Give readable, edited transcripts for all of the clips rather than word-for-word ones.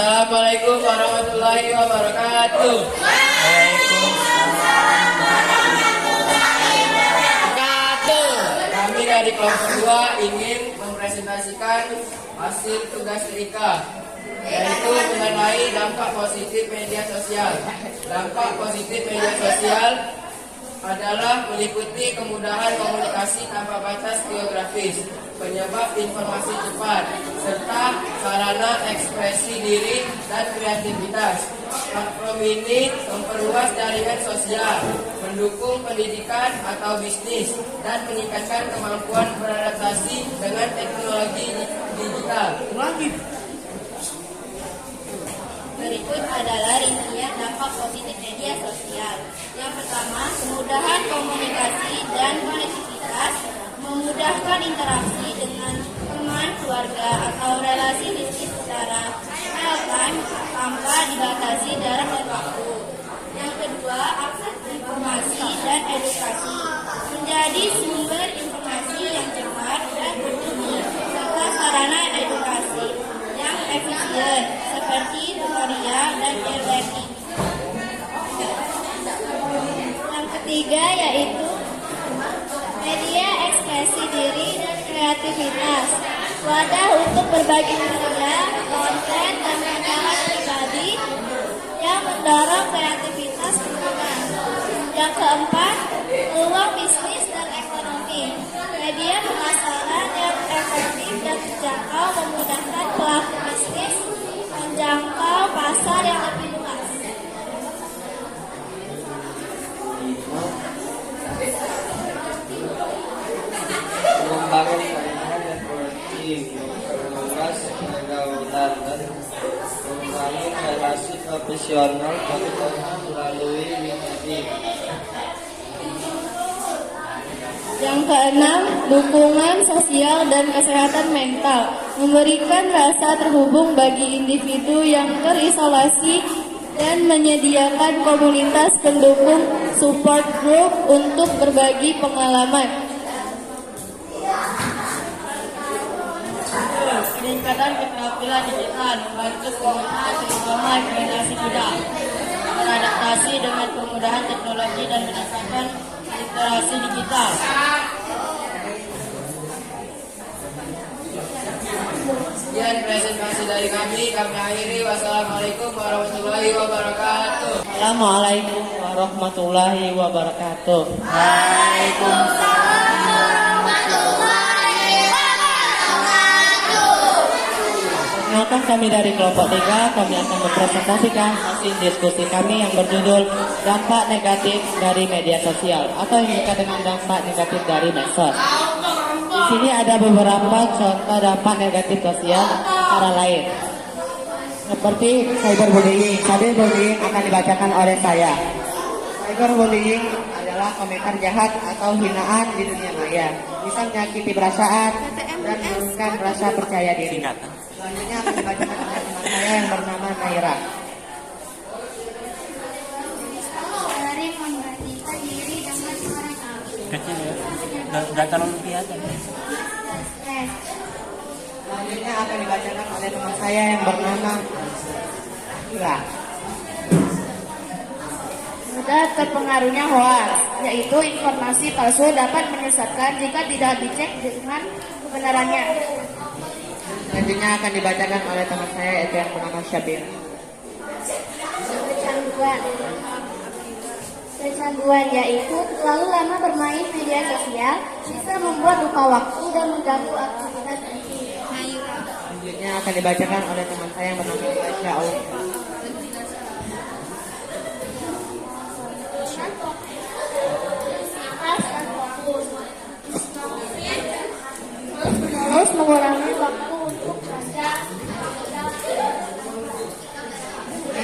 Assalamualaikum warahmatullahi wabarakatuh. Waalaikumsalam warahmatullahi wabarakatuh. Kami dari kelompok 2 ingin mempresentasikan hasil tugas TIK, yaitu mengenai dampak positif media sosial. Dampak positif media sosial adalah meliputi kemudahan komunikasi tanpa batas geografis, penyebab informasi cepat, serta sarana ekspresi diri dan kreativitas. Platform ini memperluas jaringan sosial, mendukung pendidikan atau bisnis, dan meningkatkan kemampuan beradaptasi dengan teknologi digital. Berikut adalah rincian dampak positif media sosial. Yang pertama, kemudahan komunikasi dan konektivitas, memudahkan interaksi dengan teman, keluarga, atau relasi bisnis secara real time tanpa dibatasi jarak dan waktu. Yang kedua, akses informasi dan edukasi, menjadi sumber informasi yang cepat dan mumpuni, serta sarana edukasi yang efisien seperti tutorial dan e-learning. Yang ketiga yaitu media ekspresi diri dan kreativitas, wadah untuk berbagi karya, konten, dan pengalaman pribadi yang mendorong kreativitas pengguna. Yang keempat, peluang bisnis dan ekonomi, media pemasaran yang efektif dan terjangkau memudahkan pelaku bisnis menjangkau pasar yang lebih luas. Membangun jaringan dan koneksi, memperluas pergaulan dan membangun relasi profesional melalui LinkedIn. Yang keenam, dukungan sosial dan kesehatan mental, memberikan rasa terhubung bagi individu yang terisolasi dan menyediakan komunitas pendukung support group untuk berbagi pengalaman. Peningkatan keterampilan digital membantu pengguna terutama generasi muda beradaptasi dengan kemudahan teknologi dan meningkatkan literasi digital. Sekian presentasi dari kami akhiri. Wassalamualaikum warahmatullahi wabarakatuh. Assalamualaikum warahmatullahi wabarakatuh. Waalaikumsalam warahmatullahi wabarakatuh. Perkenalkan, kami dari kelompok 3, kami akan mempresentasikan hasil diskusi kami yang berjudul dampak negatif dari media sosial atau yang disebut dengan dampak negatif dari medsos. Di sini ada beberapa contoh dampak negatif sosial antara lain, seperti cyberbullying. Cyberbullying akan dibacakan oleh saya. Cyberbullying adalah komentar jahat atau hinaan di dunia maya, bisa menyakiti perasaan dan menurunkan rasa percaya diri. Selanjutnya akan dibacakan oleh teman saya yang bernama Naira. Dari membandingkan diri dengan orang lain. Kecil ya, nggak terlalu kelihatan. Selanjutnya akan dibacakan oleh teman saya yang bernama Ila. Mudah terpengaruhnya hoax, yaitu informasi palsu dapat menyesatkan jika tidak dicek dengan kebenarannya. Selanjutnya akan dibacakan oleh teman saya yaitu yang bernama Syabir. Kecanduan yaitu terlalu lama bermain media sosial bisa membuat lupa waktu dan mengganggu aktivitas fisik. Selanjutnya akan dibacakan oleh teman saya yang bernama Aisyah Aul. Terus mengurangi waktu untuk baca.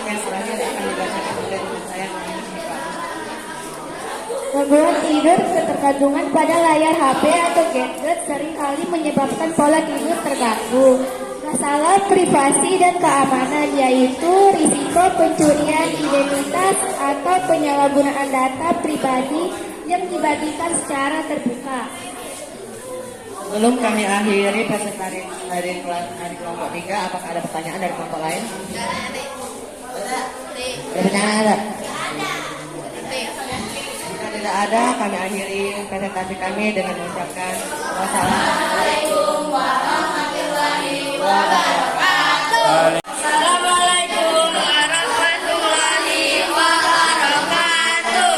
Yang selanjutnya akan dibacakan oleh teman saya yang bernama Syifa. Gangguan tidur ketergantungan pada layar HP atau gadget seringkali menyebabkan pola tidur terganggu. Masalah privasi dan keamanan yaitu risiko pencurian identitas atau penyalahgunaan data pribadi yang dibagikan secara terbuka. Sebelum kami akhiri presentasi dari kelompok 3, apakah ada pertanyaan dari kelompok lain? Ada pertanyaan ada? Jika tidak ada, kami akhiri presentasi kami dengan mengucapkan wassalamualaikum warahmatullahi wabarakatuh. Assalamualaikum warahmatullahi wabarakatuh.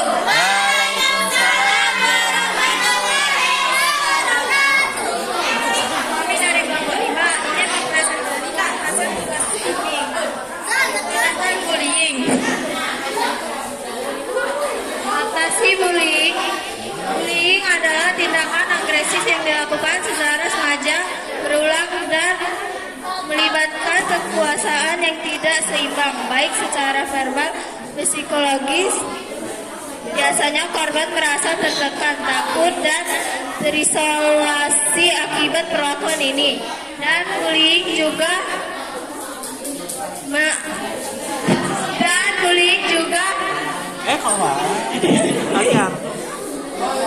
Kami dari kelompok 5 ingin mempresentasikan hasil tugas kami tentang bullying. Atasi bullying. Bullying adalah tindakan agresif yang dilakukan secara sengaja, berulang dan melibatkan kekuasaan yang tidak seimbang, baik secara verbal, psikologis. Biasanya korban merasa tertekan, takut, dan terisolasi akibat perlakuan ini. Dan bullying juga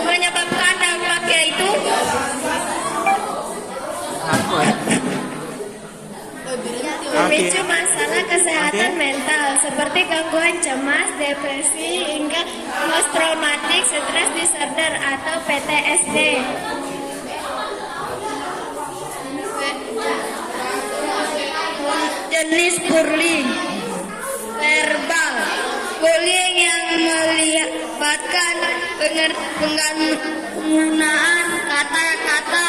menyebabkan dampak yaitu memicu masalah kesehatan mental seperti gangguan cemas, depresi, hingga post traumatic stress disorder atau PTSD. Jenis bullying verbal, bullying yang melibatkan penggunaan kata-kata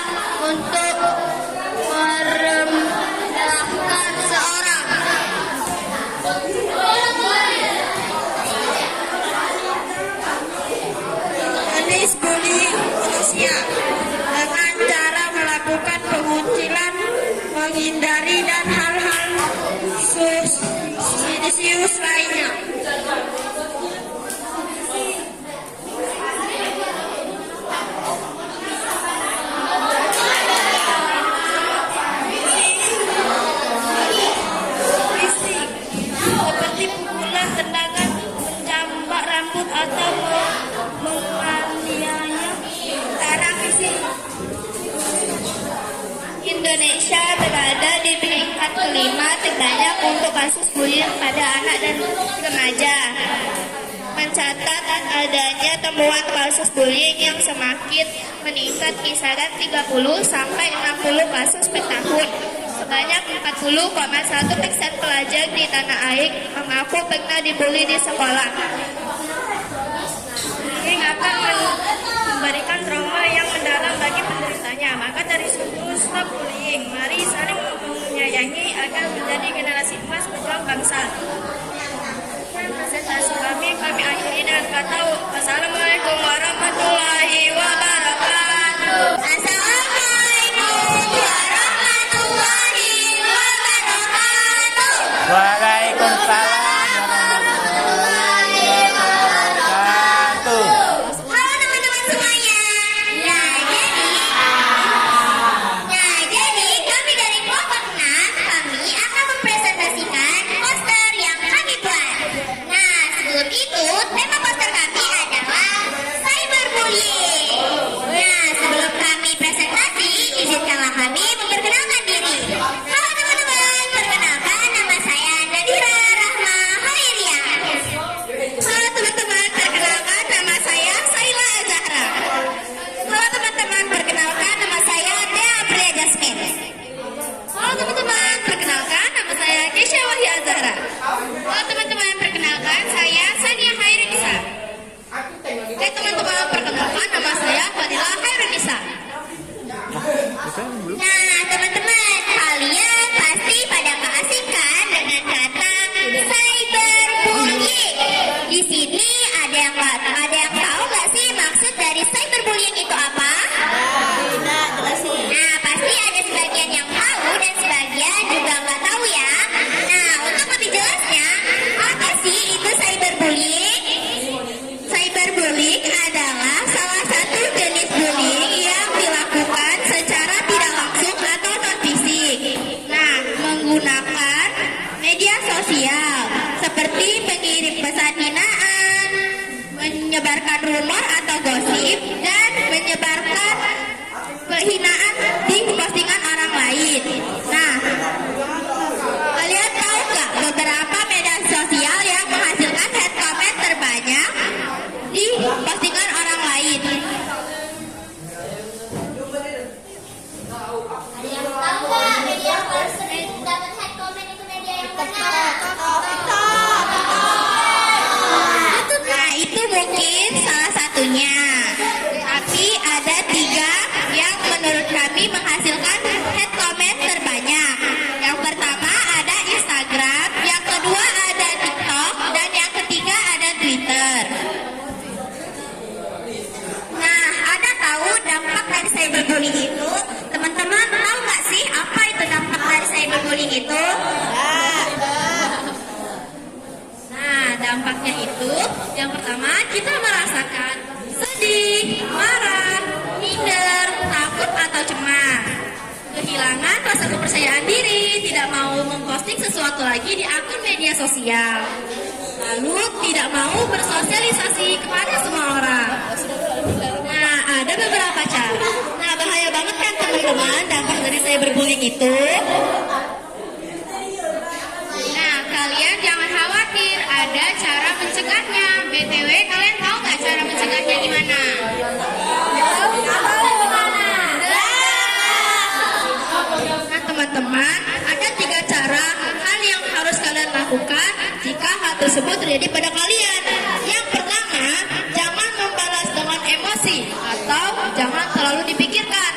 untuk merendahkan seorang. Jenis bullying manusia dengan cara melakukan pengucilan, menghindari dan hal-hal serius lainnya. Seperti pukulan, tendangan, mencambak rambut atau menganiaya secara fisik. Indonesia berada di peringkat kelima terbanyak untuk kasus bullying pada anak dan remaja. Mencatat adanya temuan kasus bullying yang semakin meningkat kisaran 30 sampai 60 kasus per tahun. Sebanyak 40,1% pelajar di tanah air mengaku pernah dibully di sekolah. Bullying akan memberikan trauma yang mendalam bagi penderitanya. Maka dari situ, stop bullying. Mari saling menyayangi agar menjadi generasi emas berjuang bangsa. Presentasi kami akhiri dengan kata wassalamualaikum warahmatullahi wabarakatuh. Assalamualaikum warahmatullahi wabarakatuh. Waalaikumsalam warahmatullahi wabarakatuh. Halo teman-teman semuanya. Jadi kami dari kelompok 6, kami akan mempresentasikan poster yang kami buat. Nah, sebelum itu, tema poster kami adalah cyberbullying. Nah, sebelum kami presentasi, izinkanlah kami memperkenalkan diri. Halo teman-teman, perkenalkan nama saya Nadira Rahma Hairia. Halo teman-teman, perkenalkan nama saya Saila Zahra. Halo teman-teman, perkenalkan nama saya Dea Priya Jasmine. Halo teman-teman, perkenalkan nama saya Kesha Wahya Zahra. Halo teman-teman, perkenalkan saya Sania Hairunisa. Oke teman-teman, perkenalkan nama saya Fadila Hairunisa. Nah teman-teman, kalian pasti pada keasikan dengan kata cyberbullying. Di sini ada yang tahu nggak sih maksud dari cyberbullying itu apa? Tidak, jelasin. Nah pasti ada sebagian yang tahu dan sebagian juga nggak tahu ya. Nah untuk lebih jelasnya, apa sih itu cyberbullying? Cyberbullying adalah salah satu jenis bullying yang dilakukan secara tidak langsung atau non-fisik. Nah, menggunakan media sosial seperti pengirim pesan hinaan, menyebarkan rumor atau gosip, dan menyebarkan penghinaan di postingan orang lain. Nah, kalian tahu nggak beberapa media sosial yang menghasilkan hate comment terbanyak di postingan orang lain? Ada yang tahu nggak media yang paling sering dapat hate comment itu media yang mana? Nah, itu mungkin salah satunya. Tapi ada 3 yang menurut kami menghasilkan hate comment terbanyak. Yang pertama ada Instagram, yang kedua ada TikTok, dan yang ketiga ada Twitter. Nah, ada tahu dampak dari cyberbullying itu? Teman-teman tahu nggak sih apa itu dampak dari cyberbullying itu? Nah, dampaknya itu yang pertama kita merasakan sedih, marah, minder, takut atau cemas, kehilangan rasa kepercayaan diri, tidak mau memposting sesuatu lagi di akun media sosial, lalu tidak mau bersosialisasi kepada semua orang. Nah, ada beberapa cara. Nah, bahaya banget kan teman-teman dampak dari cyberbullying itu? Nah, kalian jangan khawatir, ada cara mencegahnya. BTW, kalian tahu nggak cara mencegahnya gimana? Nah, teman-teman, ada 3 cara hal yang harus kalian lakukan jika hal tersebut terjadi pada kalian. Yang pertama, jangan membalas dengan emosi atau jangan terlalu dipikirkan.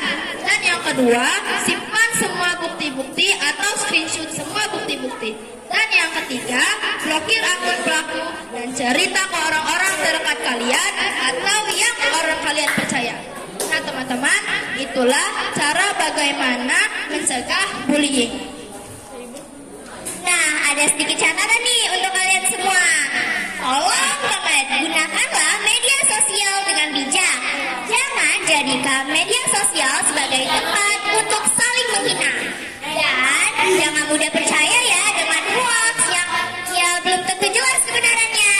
Dan yang kedua, simpan semua bukti-bukti atau screenshot semua bukti-bukti. Dan yang ketiga, blokir akun pelaku dan cerita ke orang-orang terdekat kalian atau yang orang kalian percaya. Nah, teman-teman, itulah cara bagaimana mencegah bullying. Nah, ada sedikit catatan nih untuk kalian semua. Tolong banget, gunakanlah media sosial dengan bijak. Jangan jadikan media sosial sebagai tempat untuk saling menghina. Dan jangan mudah percaya ya dengan hoax yang belum tentu jelas kebenarannya.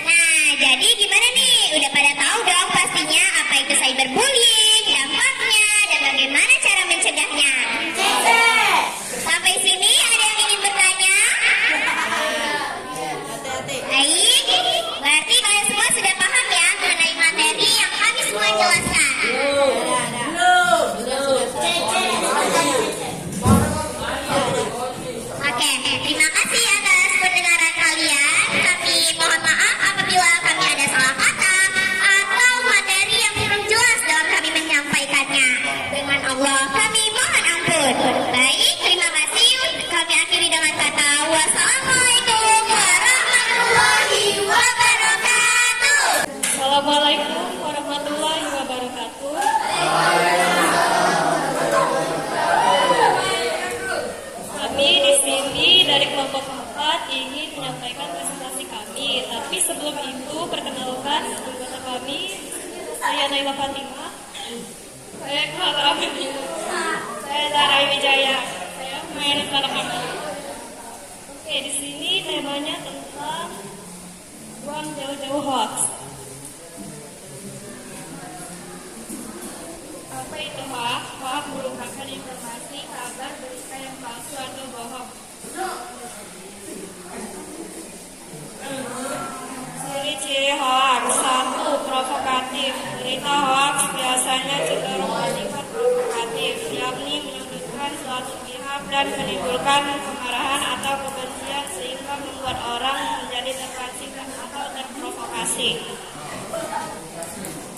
Nah, jadi gimana nih? Udah pada tahu dong pastinya apa itu cyberbullying, dampaknya, dan bagaimana cara mencegahnya. Sampai sini ada yang ingin bertanya? Baik, berarti kalian semua sudah paham ya mengenai materi yang kami semua jelaskan. Oke, terima kasih atas pendengaran kalian. Kami mohon maaf apabila kami ada salah kata atau materi yang kurang jelas dalam kami menyampaikannya. Dengan Allah kami mohon ampun. Baik, terima kasih. Kami akhiri dengan kata wassalamualaikum warahmatullahi wabarakatuh. Assalamualaikum warahmatullahi wabarakatuh. Kami di sini dari kelompok 4 ingin menyampaikan presentasi kami. Tapi sebelum itu perkenalkan anggota kami, saya Naila Fatimah. Saya Clara Amelia. Saya Zara Wijaya. Saya pemain kami. Oke, di sini temanya tentang buang jauh-jauh hoax. Apa itu hoax? Hoax merupakan informasi, kabar, berita yang palsu atau bohong. Ciri-ciri hoax. 1. Provokatif. Berita hoax biasanya cenderung bersifat provokatif, yakni menyudutkan suatu pihak dan menimbulkan kemarahan atau kebencian sehingga membuat orang menjadi terpancing atau terprovokasi.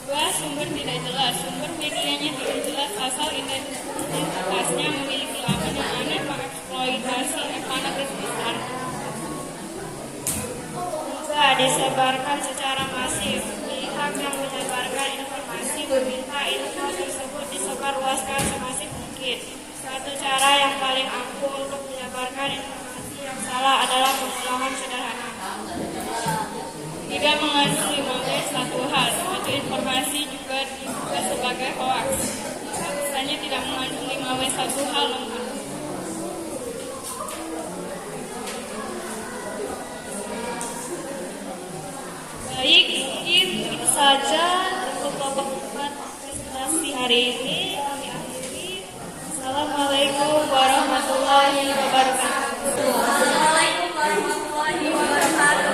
2. Sumber tidak jelas. Sumber medianya tidak jelas asal identitasnya memiliki latar yang aneh mengeksploitasi ekonomis besar. 3. Disebarkan secara masif. Pihak yang menyebarkan informasi meminta info tersebut disebarluaskan semasif mungkin. Satu cara yang paling ampuh untuk menyebarkan informasi yang salah adalah pengulangan sederhana. 3. Mengandung 5W satu hal. Suatu informasi juga diduga sebagai hoax. Misalnya tidak mengandung 5W satu hal lengkap. Baik, mungkin itu saja untuk kelompok 4 presentasi hari ini. Kami Assalamualaikum warahmatullahi wabarakatuh. Assalamualaikum warahmatullahi wabarakatuh.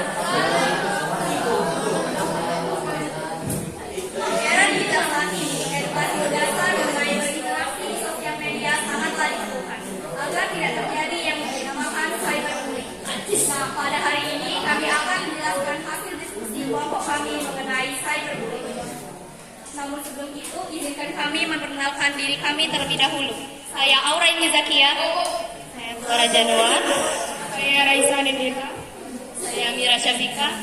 Era digital saat ini, edukasi berdasar mengenai berinteraksi di sosial media sangatlah diperlukan agar tidak terjadi yang dinamakan cyberbullying. Nah, pada hari ini kami akan menjelaskan hasil diskusi kelompok kami mengenai cyberbullying. Namun sebelum itu, izinkan kami memperkenalkan diri kami terlebih dahulu. Saya Aura Zakia. Saya Flora Januar. Saya Raisa Nindita. Saya Mira Syafika.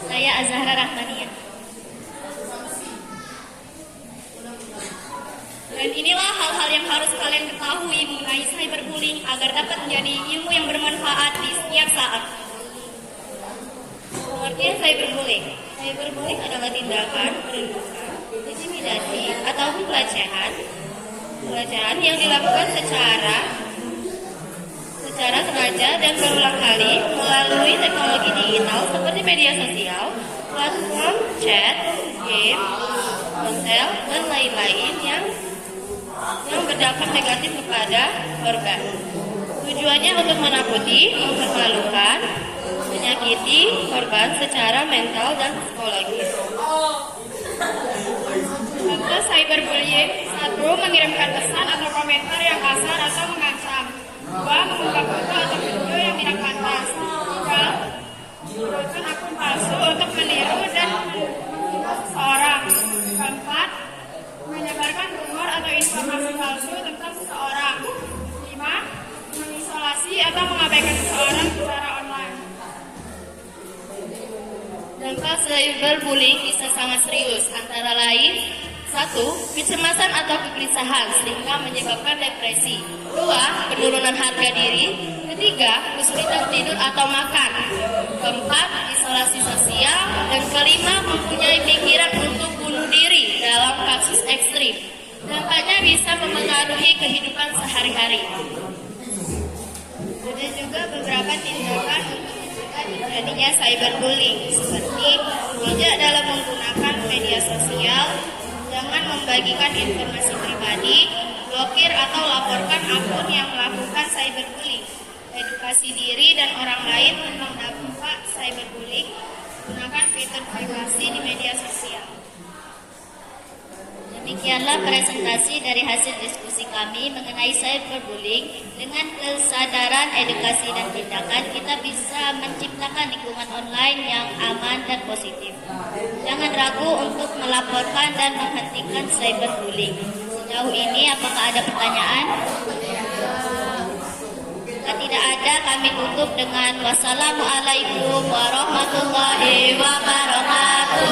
Saya Azahra Rahmania. Dan inilah hal-hal yang harus kalian ketahui mengenai cyberbullying agar dapat menjadi ilmu yang bermanfaat di setiap saat. Pengertian cyberbullying. Cyberbullying adalah tindakan penunjukan, intimidasi ataupun pelecehan yang dilakukan secara sengaja dan berulang kali melalui teknologi digital seperti media sosial, platform chat, game, ponsel, dan lain-lain yang berdampak negatif kepada korban. Tujuannya untuk menakuti, mempermalukan, menyakiti korban secara mental dan psikologis. Contoh cyberbullying: 1. Mengirimkan pesan atau komentar yang kasar atau mengancam. 2. Mengunggah foto atau video yang tidak pantas. 3. Menggunakan akun palsu untuk meniru dan menghina seseorang. 4. Menyebarkan rumor atau informasi palsu tentang seseorang. 5. Mengisolasi atau mengabaikan seseorang secara online. Dampak cyberbullying bisa sangat serius, antara lain 1. Kecemasan atau kegelisahan sehingga menyebabkan depresi. 2. Penurunan harga diri. 3. Kesulitan tidur atau makan. 4. Isolasi sosial. Dan 5. Mempunyai pikiran untuk bunuh diri dalam kasus ekstrim. Dampaknya bisa mempengaruhi kehidupan sehari-hari. Ada juga beberapa tindakan untuk mencegah terjadinya cyberbullying, seperti tidak dalam menggunakan media sosial, jangan membagikan informasi pribadi, blokir atau laporkan akun yang melakukan cyberbullying, edukasi diri dan orang lain tentang dampak cyberbullying, gunakan fitur privasi di media sosial. Demikianlah presentasi dari hasil diskusi kami mengenai cyberbullying. Dengan kesadaran, edukasi, dan tindakan, kita bisa menciptakan lingkungan online yang aman dan positif. Jangan ragu untuk melaporkan dan menghentikan cyberbullying. Sejauh ini, apakah ada pertanyaan? Jika tidak ada, kami tutup dengan wassalamualaikum warahmatullahi wabarakatuh.